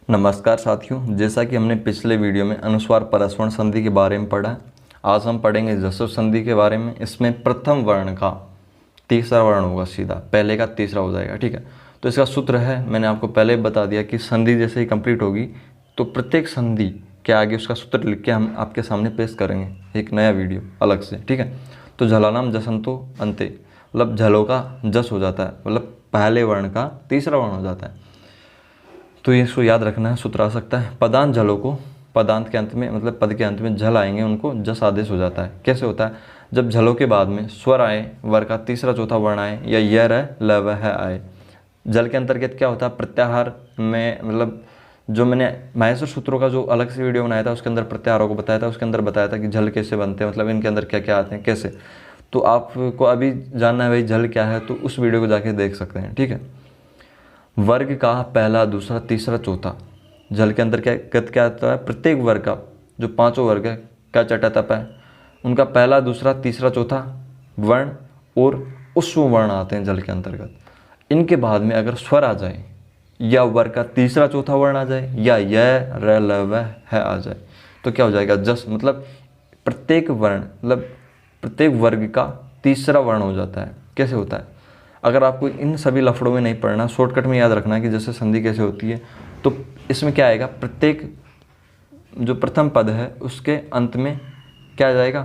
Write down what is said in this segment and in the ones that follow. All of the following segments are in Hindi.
नमस्कार साथियों, जैसा कि हमने पिछले वीडियो में अनुस्वार परस्वर संधि के बारे में पढ़ा, आज हम पढ़ेंगे जसव संधि के बारे में। इसमें प्रथम वर्ण का तीसरा वर्ण होगा, सीधा पहले का तीसरा हो जाएगा। ठीक है, तो इसका सूत्र है, मैंने आपको पहले बता दिया कि संधि जैसे ही कंप्लीट होगी तो प्रत्येक संधि के आगे उसका सूत्र लिख के हम आपके सामने पेश करेंगे, एक नया वीडियो अलग से। ठीक है, तो झलानाम जसंतो अंते, मतलब झलों का जस हो जाता है, मतलब पहले वर्ण का तीसरा वर्ण हो जाता है। तो ये इसको याद रखना है, सूत्र आ सकता है। पदांत झलों को पदांत के अंत में, मतलब पद के अंत में झल आएंगे, उनको जस आदेश हो जाता है। कैसे होता है? जब झलों के बाद में स्वर आए, वर का तीसरा चौथा वर्ण आए, या य रह ल व है आए। जल के अंतर्गत क्या होता है? प्रत्याहार में, मतलब जो मैंने माहेश्वर सूत्रों का जो अलग से वीडियो बनाया था उसके अंदर प्रत्याहारों को बताया था, उसके अंदर बताया था कि झल कैसे बनते हैं, मतलब इनके अंदर क्या क्या आते हैं, कैसे। तो आपको अभी जानना है भाई झल क्या है, तो उस वीडियो को जाके देख सकते हैं। ठीक है, वर्ग का पहला दूसरा तीसरा चौथा, झल के अंदर क्या आता है? प्रत्येक वर्ग का, जो पांचों वर्ग है, क्या चटा तप है, उनका पहला दूसरा तीसरा चौथा वर्ण और उस्व वर्ण आते हैं झल के अंतर्गत। इनके बाद में अगर स्वर आ जाए, या वर्ग का तीसरा चौथा वर्ण आ जाए, या य र ल व है आ जाए, तो क्या हो जाएगा? जस, मतलब प्रत्येक वर्ण, मतलब प्रत्येक वर्ग का तीसरा वर्ण हो जाता है। कैसे होता है? अगर आपको इन सभी लफड़ों में नहीं पढ़ना, शॉर्टकट में याद रखना है कि जैसे संधि कैसे होती है, तो इसमें क्या आएगा? प्रत्येक जो प्रथम पद है उसके अंत में क्या आ जाएगा?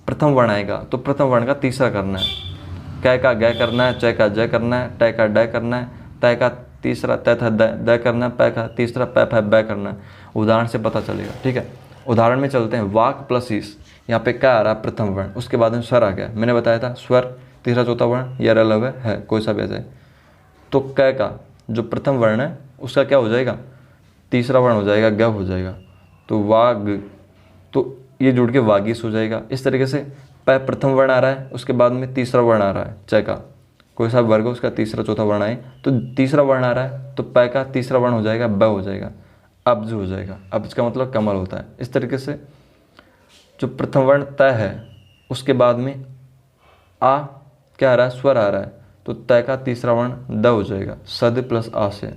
प्रथम वर्ण आएगा, तो प्रथम वर्ण का तीसरा करना है। कै का ग करना है, च का ज करना है, ट का ड करना है, तय का तीसरा त था द करना है, पै का तीसरा प फ ब करना है। उदाहरण से पता चलेगा। ठीक है, उदाहरण में चलते हैं। वाक प्लस ईस, यहाँ पे क्या आ रहा है? प्रथम वर्ण, उसके बाद में स्वर आ गया। मैंने बताया था स्वर तीसरा चौथा वर्ण या रलव है, कोई सा भी आ जाए। तो क का जो प्रथम वर्ण है उसका क्या हो जाएगा? तीसरा वर्ण हो जाएगा, ग हो जाएगा। तो वाग, तो ये जुड़ के वागीस हो जाएगा। इस तरीके से प प्रथम वर्ण आ रहा है, उसके बाद में तीसरा वर्ण आ रहा है, च का कोई सा वर्ग हो, उसका तीसरा चौथा वर्ण आए, तो तीसरा वर्ण आ रहा है, तो प का तीसरा वर्ण हो जाएगा, ब हो जाएगा, अब्ज हो जाएगा। अब्ज का मतलब कमल होता है। इस तरीके से जो प्रथम वर्ण तय है उसके बाद में आ क्या आ रहा है? स्वर आ रहा है, तो तय का तीसरा वर्ण द हो जाएगा, सद प्लस आ से,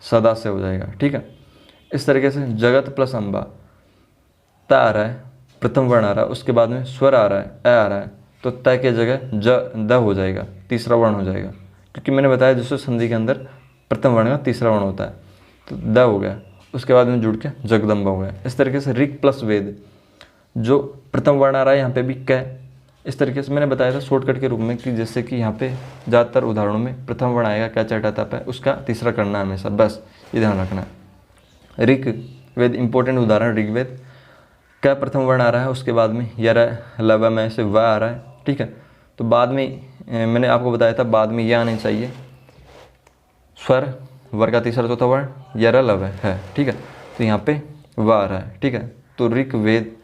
सदा से हो जाएगा। ठीक है, इस तरीके से जगत प्लस अम्बा, त आ रहा है, प्रथम वर्ण आ रहा है, उसके बाद में स्वर आ रहा है, ए आ रहा है, तो तय के जगह ज द हो जाएगा, तीसरा वर्ण हो जाएगा। क्योंकि मैंने बताया दूसरे संधि के अंदर प्रथम वर्ण का तीसरा वर्ण होता है, तो द हो गया, उसके बाद में जुड़ के जगदम्बा हो गया। इस तरीके से ऋक प्लस वेद, जो प्रथम वर्ण आ रहा है यहाँ पे भी क। इस तरीके से मैंने बताया था शॉर्टकट के रूप में कि जैसे कि यहाँ पे ज़्यादातर उदाहरणों में प्रथम वर्ण आएगा, क्या चटा तप है, उसका तीसरा करना है हमेशा, बस ये ध्यान रखना है। ऋग्वेद इंपॉर्टेंट उदाहरण, ऋग्वेद क्या प्रथम वर्ण आ रहा है, उसके बाद में यर लव में से व आ रहा है। ठीक है, तो बाद में मैंने आपको बताया था बाद में यह आने चाहिए, स्वर वर्ग का तीसरा चौथा वर्ण यर लव है। ठीक है, तो यहाँ पे व आ रहा है। ठीक है, तो ऋग्वेद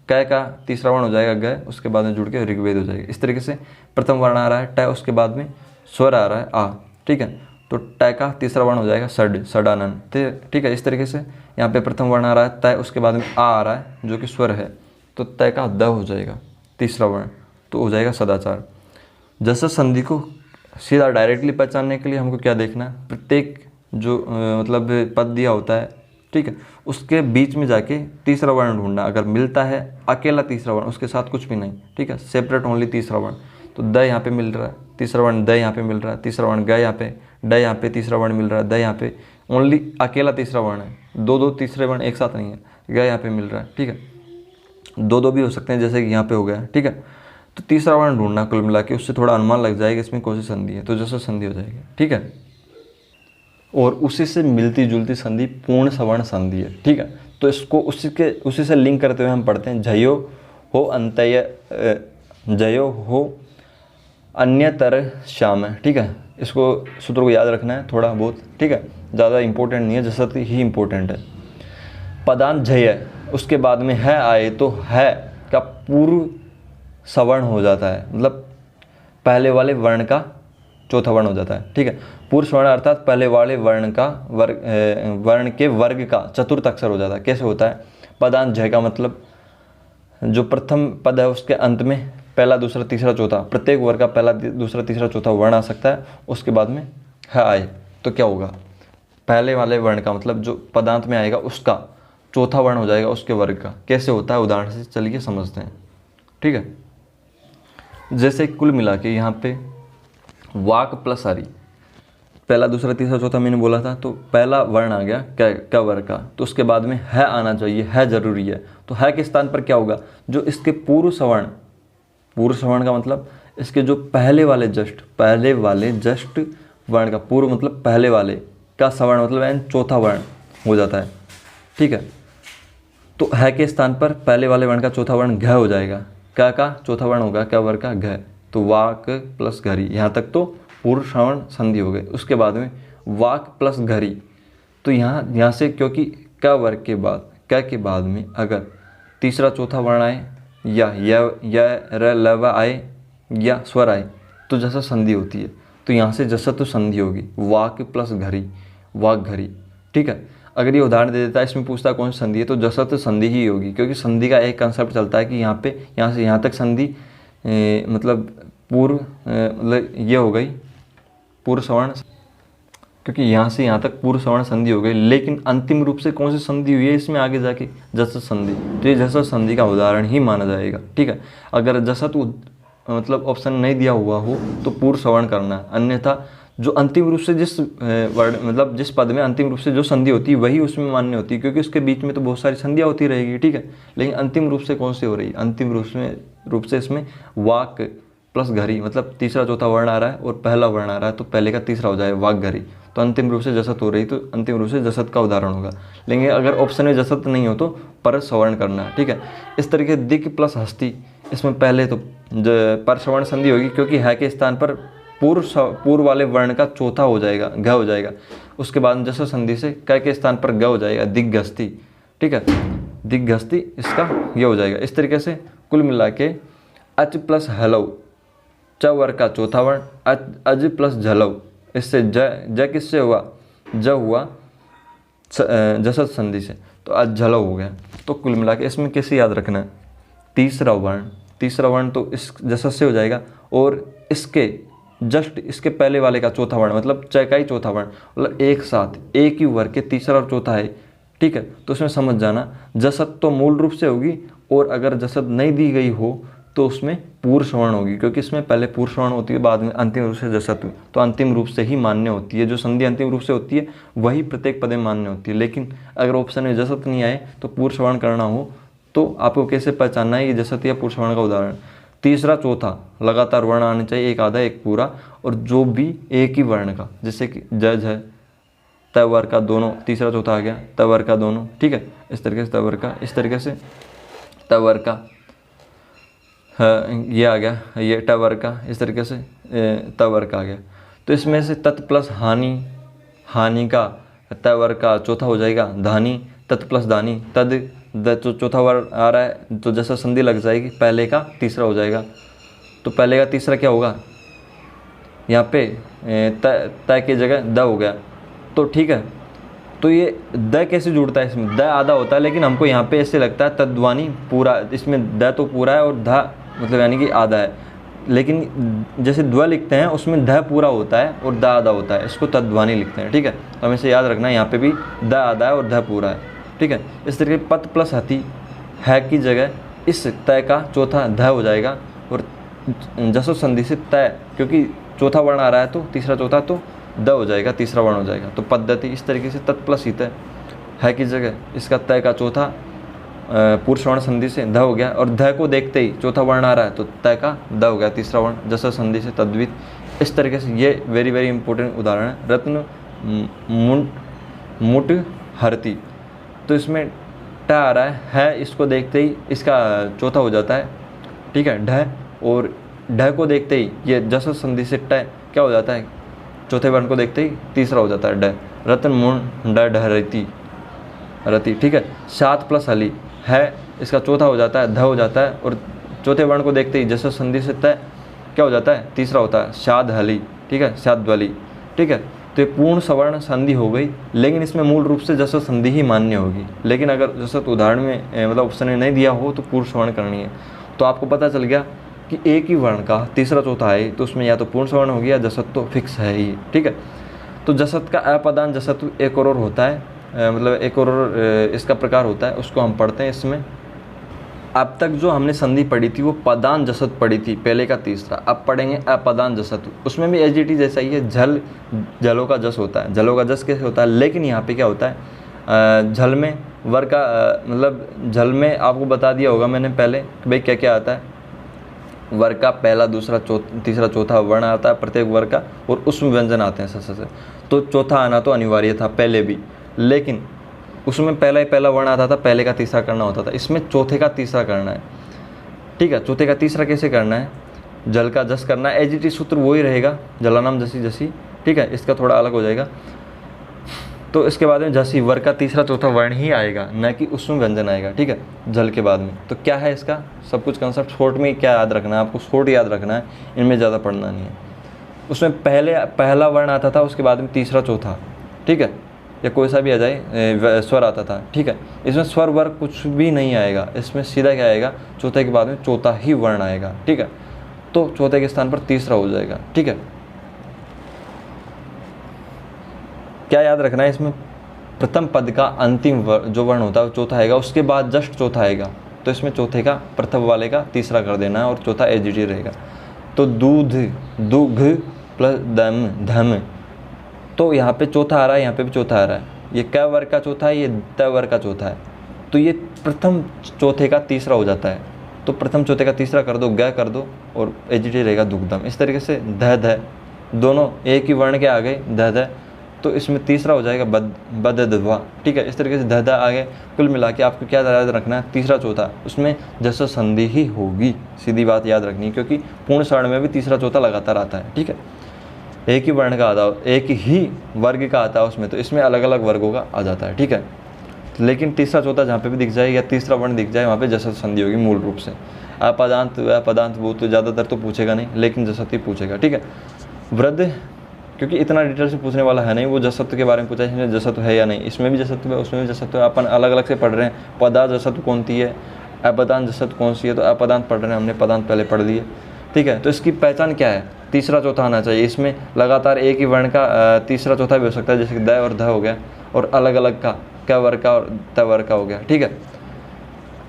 कै का तीसरा वर्ण हो जाएगा ग, उसके बाद में जुड़ के ऋग्वेद हो जाएगा। इस तरीके से प्रथम वर्ण आ रहा है ट, उसके बाद में स्वर आ रहा है आ। ठीक है, तो ट का तीसरा वर्ण हो जाएगा सड, सडानन। ठीक है, इस तरीके से यहाँ पे प्रथम वर्ण आ रहा है तय, उसके बाद में आ रहा है जो कि स्वर है, तो तय का द हो जाएगा तीसरा वर्ण, तो हो जाएगा सदाचार। जैसे संधि को सीधा डायरेक्टली पहचानने के लिए हमको क्या देखना है? प्रत्येक जो मतलब पद दिया होता है, ठीक है, उसके बीच में जाके तीसरा वर्ण ढूंढना। अगर मिलता है अकेला तीसरा वर्ण, उसके साथ कुछ भी नहीं, ठीक है, सेपरेट ओनली तीसरा वर्ण, तो द यहाँ पे मिल रहा है, तीसरा वर्ण द यहाँ पे मिल रहा है, तीसरा वर्ण ग यहाँ पे, ड यहाँ पे तीसरा वर्ण मिल रहा है, द यहाँ पे ओनली अकेला तीसरा वर्ण है, दो तीसरे वर्ण एक साथ नहीं है, ग यहाँ पे मिल रहा है। ठीक है, दो भी हो सकते हैं जैसे कि यहाँ पे हो गया। ठीक है, तो तीसरा वर्ण ढूंढना कुल मिला के, उससे थोड़ा अनुमान लग जाएगा इसमें कौन सी संधि है, तो जैसे संधि हो जाएगी। ठीक है, और उसी से मिलती जुलती संधि पूर्ण सवर्ण संधि है। ठीक है, तो इसको उसी से लिंक करते हुए हम पढ़ते हैं, झयो हो अंतय जयो हो अन्यतर श्याम। ठीक है, इसको सूत्र को याद रखना है थोड़ा बहुत। ठीक है, ज़्यादा इंपॉर्टेंट नहीं है, जैसा ही इंपॉर्टेंट है। पदांत झय, उसके बाद में है आए तो है का पूर्व सवर्ण हो जाता है, मतलब पहले वाले वर्ण का चौथा वर्ण हो जाता है। ठीक है, पूर्व सवर्ण अर्थात पहले वाले वर्ण का वर्ण के वर्ग का चतुर्थ अक्षर हो जाता है। कैसे होता है? पदांत झय का मतलब जो प्रथम पद है उसके अंत में पहला दूसरा तीसरा चौथा, प्रत्येक वर्ग का पहला दूसरा तीसरा चौथा वर्ण आ सकता है, उसके बाद में है आए, तो क्या होगा? पहले वाले वर्ण का मतलब जो पदांत में आएगा उसका चौथा वर्ण हो जाएगा उसके वर्ग का। कैसे होता है उदाहरण से चलिए समझते हैं। ठीक है, जैसे कुल मिला के यहाँ पे वाक प्लस आरी, पहला दूसरा तीसरा चौथा मैंने बोला था, तो पहला वर्ण आ गया क्या वर्ग का, तो उसके बाद में है आना चाहिए, है जरूरी है। तो है के स्थान पर क्या होगा, जो इसके पूर्व सवर्ण का मतलब इसके जो पहले वाले जस्ट वर्ण का, पूर्व मतलब पहले वाले का सवर्ण मतलब एन चौथा वर्ण हो जाता है। ठीक है, तो है के स्थान पर पहले वाले वर्ण का चौथा वर्ण घ हो जाएगा। क्या का चौथा वर्ण होगा, क्या वर्ग का, घ। तो वाक प्लस घरी, यहाँ तक तो पूर्व श्रवण संधि हो गई। उसके बाद में वाक प्लस घरी, तो यहाँ से क्योंकि क वर्ग के बाद, क के बाद में अगर तीसरा चौथा वर्ण आए या र ल व आए या स्वर आए तो जैसा संधि होती है, तो यहाँ से जैसा तो संधि होगी, वाक प्लस घरी, वाक घरी। ठीक है, अगर ये उदाहरण दे देता है, इसमें पूछता है कौन सी संधि है, तो जैसा तो संधि ही होगी, क्योंकि संधि का एक कंसेप्ट चलता है कि यहाँ से यहाँ तक संधि मतलब पूर्व मतलब ये हो गई पूर्व सवर्ण, क्योंकि यहाँ से यहाँ तक पूर्व सवर्ण संधि हो गई, लेकिन अंतिम रूप से कौन सी संधि हुई है इसमें आगे जाके, जसत संधि। तो ये जसत संधि का उदाहरण ही माना जाएगा। ठीक है, अगर जसत मतलब ऑप्शन नहीं दिया हुआ हो तो पूर्व सवर्ण करना है, अन्यथा जो अंतिम रूप से जिस वर्ड मतलब जिस पद में अंतिम रूप से जो संधि होती है वही उसमें मान्य होती है, क्योंकि उसके बीच में तो बहुत सारी संधियाँ होती रहेगी। ठीक है, लेकिन अंतिम रूप से कौन सी हो रही है, अंतिम रूप से इसमें वाक प्लस घरी, मतलब तीसरा चौथा वर्ण आ रहा है और पहला वर्ण आ रहा है, तो पहले का तीसरा हो जाएगा वाक घरी, तो अंतिम रूप से जसत हो रही, तो अंतिम रूप से जसत का उदाहरण होगा। लेकिन अगर ऑप्शन में जसत नहीं हो तो पर सवर्ण करना है। ठीक है, इस तरीके दिक प्लस हस्ती, इसमें पहले तो पर सवर्ण संधि होगी, क्योंकि है के स्थान पर पूर्व वाले वर्ण का चौथा हो जाएगा, घ हो जाएगा। उसके बाद जसत संधि से क के स्थान पर ग हो जाएगा, दिग्घस्ती। ठीक है, दिग्घस्ती इसका ये हो जाएगा। इस तरीके से कुल मिला के अच प्लस हलव, च वर्ग का चौथा वर्ण, अज प्लस झलव, इससे ज किससे हुआ, ज हुआ जसत संधि से, तो अज झलव हो गया। तो कुल मिला के इसमें कैसे याद रखना है, तीसरा वर्ण तो इस जसत से हो जाएगा, और इसके जस्ट इसके पहले वाले का चौथा वर्ण मतलब च का ही चौथा वर्ण, मतलब एक साथ एक ही वर्ग के तीसरा और चौथा है। ठीक है, तो उसमें समझ जाना जसत तो मूल रूप से होगी, और अगर जसत नहीं दी गई हो तो उसमें पूर्व सवर्ण होगी, क्योंकि इसमें पहले पूर्व सवर्ण होती है, बाद में अंतिम रूप से जसत हुई, तो अंतिम रूप से ही मान्य होती है। जो संधि अंतिम रूप से होती है वही प्रत्येक पद में मान्य होती है। लेकिन अगर ऑप्शन में जसत नहीं आए तो पूर्व सवर्ण करना हो, तो आपको कैसे पहचानना है ये जसत या पूर्व सवर्ण का उदाहरण, तीसरा चौथा लगातार वर्ण आने चाहिए, एक आधा एक पूरा, और जो भी एक ही वर्ण का, जैसे कि जज है, त वर्ग का दोनों, तीसरा चौथा आ गया त वर्ग का दोनों। ठीक है, इस तरीके से त वर्ग का, इस तरीके से त वर्ग का ये आ गया, ये ट वर्ग का, इस तरीके से त वर्ग का आ गया। तो इसमें से तत् प्लस हानि का त वर्ग का चौथा हो जाएगा धानी, तत् प्लस दानी, तद तो चौथा वर्ग आ रहा है, तो जैसा संधि लग जाएगी पहले का तीसरा हो जाएगा। तो पहले का तीसरा क्या होगा, यहाँ पे त की जगह द हो गया। तो ठीक है, तो ये द कैसे जुड़ता है, इसमें द आधा होता है, लेकिन हमको यहाँ पे ऐसे लगता है तद्वानी पूरा, इसमें द तो पूरा है और ध मतलब यानी कि आधा है, लेकिन जैसे द्व लिखते हैं उसमें ध पूरा होता है और द आधा होता है, इसको तद्वानी लिखते हैं। ठीक है, तो हमें इसे याद रखना है, यहाँ पे भी द आधा है और ध पूरा है। ठीक है, इस तरीके पत प्लस हति, है की जगह इस तय का चौथा ध हो जाएगा, और जसो संधि से तय, क्योंकि चौथा वर्ण आ रहा है तो तीसरा चौथा तो द हो जाएगा, तीसरा वर्ण हो जाएगा। तो पद्धति इस तरीके से तत् प्लस हित है की जगह इसका तय का चौथा पूर्व सवर्ण संधि से ध हो गया, और ध को देखते ही चौथा वर्ण आ रहा है तो तय का द हो गया, तीसरा वर्ण जसो संधि से तद्वित। इस तरीके से ये वेरी वेरी इंपॉर्टेंट उदाहरण है। रत्न मुट हरती, तो इसमें ट आ रहा है, इसको देखते ही इसका चौथा हो जाता है। ठीक है, ढ, और ढ को देखते ही ये जसो संधि से ट क्या हो जाता है, चौथे वर्ण को देखते ही तीसरा हो जाता है ड, रत्न मुंड ढ रति। ठीक है, सात प्लस हली है, इसका चौथा हो जाता है ध हो जाता है, और चौथे वर्ण को देखते ही जसो संधि से तय क्या हो जाता है, तीसरा होता है शाद हली। ठीक है, शाद्वली। ठीक है, तो ये पूर्ण सवर्ण संधि हो गई, लेकिन इसमें मूल रूप से जसो संधि ही मान्य होगी। लेकिन अगर जसत उदाहरण में मतलब ऑप्शन में नहीं दिया हो तो पूर्ण सवर्ण करनी है। तो आपको पता चल गया कि एक ही वर्ण का तीसरा चौथा है, तो उसमें या तो पूर्ण सवर्ण हो गया या जसत तो फिक्स है ही। ठीक है, तो जसत का अपदान जसत्व एक और होता है, मतलब एक और इसका प्रकार होता है, उसको हम पढ़ते हैं इसमें। अब तक जो हमने संधि पढ़ी थी वो पदान जसत पढ़ी थी, पहले का तीसरा। अब पढ़ेंगे अपदान जसत्व, उसमें भी एचजीटी जैसा ही है, झल जलों का जस होता है। जलों का जस कैसे होता है, लेकिन यहाँ पे क्या होता है, झल में वर का मतलब झल में आपको बता दिया होगा मैंने पहले कि भाई क्या क्या आता है। वर्ग का पहला दूसरा तीसरा चौथा वर्ण आता है प्रत्येक वर्ग का, और उसमें व्यंजन आते हैं से। तो चौथा आना तो अनिवार्य था पहले भी, लेकिन उसमें पहला वर्ण आता था, पहले का तीसरा करना होता था। इसमें चौथे का तीसरा करना है, ठीक है। चौथे का तीसरा कैसे करना है, जल का जस करना है। एजीटी सूत्र वही रहेगा, जलानाम जसी जसी, ठीक है। इसका थोड़ा अलग हो जाएगा। तो इसके बाद में जसी वर्ग का तीसरा चौथा वर्ण ही आएगा, न कि उसमें व्यंजन आएगा, ठीक है, जल के बाद में। तो क्या है इसका सब कुछ कंसेप्ट शॉर्ट में क्या याद रखना है आपको, शॉर्ट याद रखना है, इनमें ज़्यादा पढ़ना नहीं है। उसमें पहला वर्ण आता था, उसके बाद में तीसरा चौथा, ठीक है, या कोई सा भी आ जाए, स्वर आता था, ठीक है। इसमें स्वर वर्ग कुछ भी नहीं आएगा, इसमें सीधा क्या आएगा, चौथे के बाद में चौथा ही वर्ण आएगा, ठीक है। तो चौथे के स्थान पर तीसरा हो जाएगा, ठीक है। क्या याद रखना है इसमें, प्रथम पद का अंतिम जो वर्ण होता है वो चौथा आएगा, उसके बाद जस्ट चौथा आएगा। तो इसमें चौथे का प्रथम वाले का तीसरा कर देना है, और चौथा एजीटी रहेगा। तो दूध दुघ प्लस दम धम, तो यहाँ पे चौथा आ रहा है, यहाँ पे भी चौथा आ रहा है। ये क वर्ग का चौथा है, ये त वर्ग का चौथा है। तो ये प्रथम चौथे का तीसरा हो जाता है। तो प्रथम चौथे का तीसरा कर दो, ग कर दो, और एजीटी रहेगा दुग्धम। इस तरीके से ध ध दोनों एक ही वर्ण के आ गए, ध ध। तो इसमें तीसरा हो जाएगा बदधवा, ठीक है। इस तरीके से ध ध आ गए। कुल मिला के आपको क्या याद रखना है, तीसरा चौथा उसमें जस संधि ही होगी, सीधी बात याद रखनी है, क्योंकि पूर्ण स्वर्ण में भी तीसरा चौथा लगातार आता है, ठीक है। एक ही वर्ण का आता है, एक ही वर्ग का आता है उसमें, तो इसमें अलग अलग वर्गों का आ जाता है, ठीक है। लेकिन तीसरा चौथा जहाँ पे भी दिख जाए या तीसरा वर्ण दिख जाए, वहाँ पे जसत संधि होगी मूल रूप से। अपदांत वो तो ज़्यादातर तो पूछेगा नहीं, लेकिन जसत ही पूछेगा, ठीक है। वृद्ध, क्योंकि इतना डिटेल से पूछने वाला है नहीं, वो जसत्व के बारे में पूछा है, जसत्व है या नहीं, इसमें भी जसत्व है, उसमें भी जसत्व है। अपन अलग अलग से पढ़ रहे हैं, पदा जसत्व कौन सी है, अपदांत जसत्व कौन सी है। तो अपदांत पढ़ रहे हैं हमने, पदांत पहले पढ़ लिए, ठीक है। तो इसकी पहचान क्या है, तीसरा चौथा आना चाहिए। इसमें लगातार एक ही वर्ण का तीसरा चौथा भी हो सकता है, जैसे द और ध हो गया, और अलग अलग का क वर्ग का और त वर्ग का हो गया, ठीक है।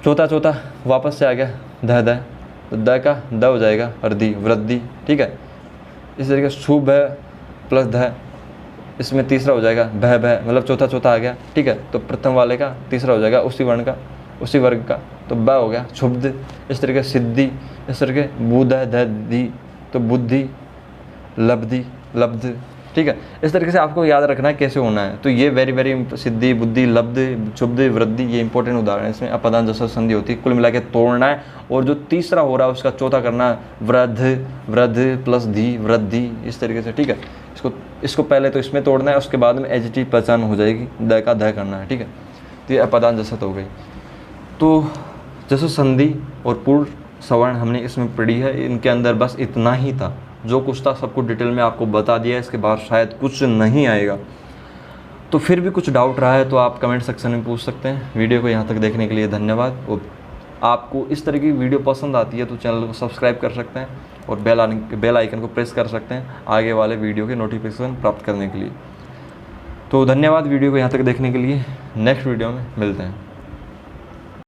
चौथा वापस से आ गया ध ध, तो द का द हो जाएगा और दी वृद्धि, ठीक है। इस तरीके से शुभ प्लस ध, इसमें तीसरा हो जाएगा भय, मतलब चौथा आ गया, ठीक है। तो प्रथम वाले का तीसरा हो जाएगा उसी वर्ण का, उसी वर्ग का, तो ब हो गया क्षुब्ध। इस तरीके सिद्धि, इस तरीके बुध ध दी, तो बुद्धि लब्धि लब्ध, ठीक है। इस तरीके से आपको याद रखना है कैसे होना है। तो ये वेरी सिद्धि बुद्धि लब्ध क्षुब्ध वृद्धि, ये इंपॉर्टेंट उदाहरण है। इसमें अपदान जसत संधि होती है, कुल मिला के तोड़ना है, और जो तीसरा हो रहा है उसका चौथा करना है, वृद्ध प्लस धी वृद्धि, इस तरीके से, ठीक है। इसको पहले तो इसमें तोड़ना है, उसके बाद में एजीटी पहचान हो जाएगी, द का ध करना है, ठीक है। तो ये अपदान जसत हो गई। तो जसत संधि और पूर्ण सवर्ण हमने इसमें पढ़ी है, इनके अंदर बस इतना ही था, जो कुछ था सब कुछ डिटेल में आपको बता दिया है। इसके बाद शायद कुछ नहीं आएगा। तो फिर भी कुछ डाउट रहा है तो आप कमेंट सेक्शन में पूछ सकते हैं। वीडियो को यहाँ तक देखने के लिए धन्यवाद। और आपको इस तरह की वीडियो पसंद आती है तो चैनल को सब्सक्राइब कर सकते हैं, और बेल आइकन को प्रेस कर सकते हैं आगे वाले वीडियो के नोटिफिकेशन प्राप्त करने के लिए। तो धन्यवाद वीडियो को यहाँ तक देखने के लिए। नेक्स्ट वीडियो में मिलते हैं।